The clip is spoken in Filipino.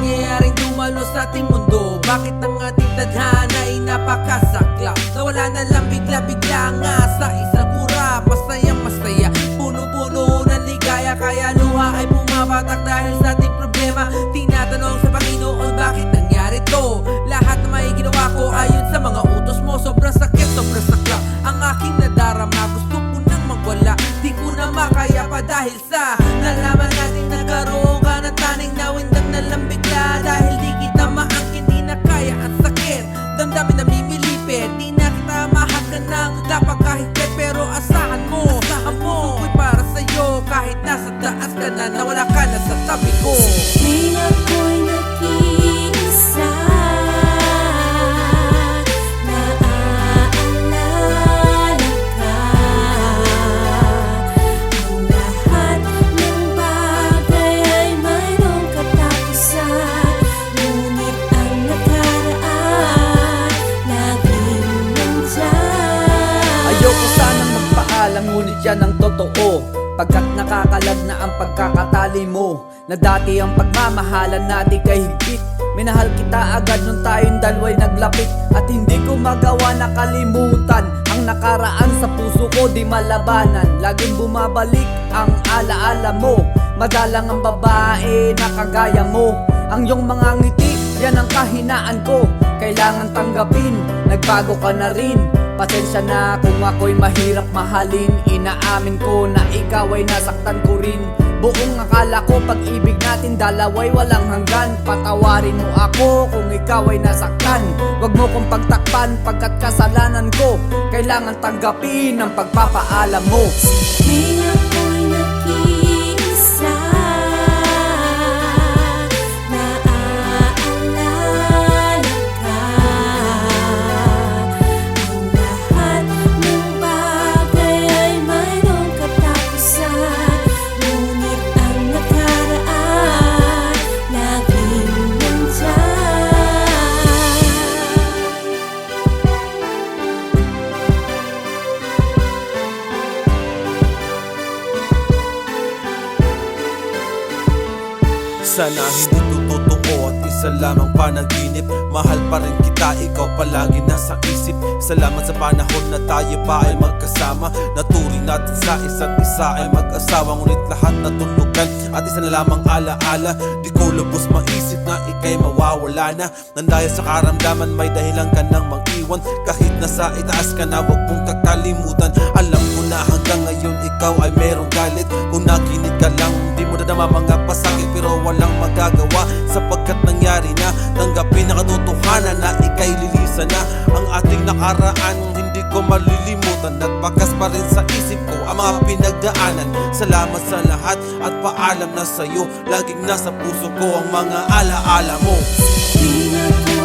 nangyayaring dumalo sa ating mundo? Bakit ang ating tadhana ay napakasaklap? Nawala na lang bigla-bigla nga sa isang kura. Masayang masaya, puno-puno ng ligaya, kaya luha ay bumabatak dahil sa ating problema. Tinatanong sa Panginoon, bakit nangyari to? Lahat na may ginawa ko ayon sa mga utos mo. Sobrang sakit, sobrang saklap ang aking nadarama. Gusto ko nang magwala, di ko na makaya pa dahil sa nalaman natin nagkaroon ka ng taning na windang na lang bigla. Dahil di kita maangkin, di na kaya ang sakit, damdamin na mimilipit. Di na kita mahagkan ng napakahigpit, pero asahan mo, ang puso ko'y para sa'yo. Kahit nasa taas ka na, nawala ka na sa tabi ko. Tuwing ako'y nag-iisa, naaalala ka. Ang lahat ng bagay ay mayroong katapusan, ngunit ang nakaraan laging nandyan. Ayoko sanang magpaalam, ngunit yan ang totoo, pagkat nakakalag na ang pagkakatali mo, na dati ang pagmamahalan natin kay higpit. Minahal kita agad nung tayong dalawa'y naglapit, at hindi ko magawa nakalimutan ang nakaraan sa puso ko, di malabanan. Laging bumabalik ang alaala mo, madalang ang babae na kagaya mo. Ang iyong mga ngiti, yan ang kahinaan ko, kailangan tanggapin, nagbago ka na rin. Pasensya na kung ako'y mahirap mahalin, inaamin ko na ikaw ay nasaktan ko rin. Buong akala ko pag-ibig natin dalawa'y walang hanggan. Patawarin mo ako kung ikaw ay nasaktan, wag mo kong pagtakpan pagkat kasalanan ko, kailangan tanggapin ang pagpapaalam mo. Tuwing ako'y nag-iisa, naaalala ka. Ang lahat ng bagay ay mayroong katapusan, ngunit ang nakaraan laging nandyan. Sana hindi to totoo at isa lamang panaginip. Mahal pa rin kita, ikaw palagi nasa isip. Salamat sa panahon na tayo pa ay magkasama. Naturing natin sa isa't isa ay mag-asawa, ngunit lahat natulugan at isa na lamang alaala. Di ko lubos maisip na ika'y mawawala na, nang dahil sa karamdaman may dahilan ka nang mag-iwan. Kahit nasa itaas ka na, wag mong kakalimutan. Alam ko na hanggang ngayon ikaw ay merong galit. Kung nakinig ka lang, di mo nadama mga pasakit, pero walang magagawa sapagkat nangyari na. Tanggapin na katotohanan na ika'y lilisan na. Ang ating nakaraan hindi ko malilimutan, at bakas pa rin sa isip ko ang mga pinagdaanan. Salamat sa lahat at paalam na sa'yo, laging nasa puso ko ang mga alaala mo. Tuwing ako'y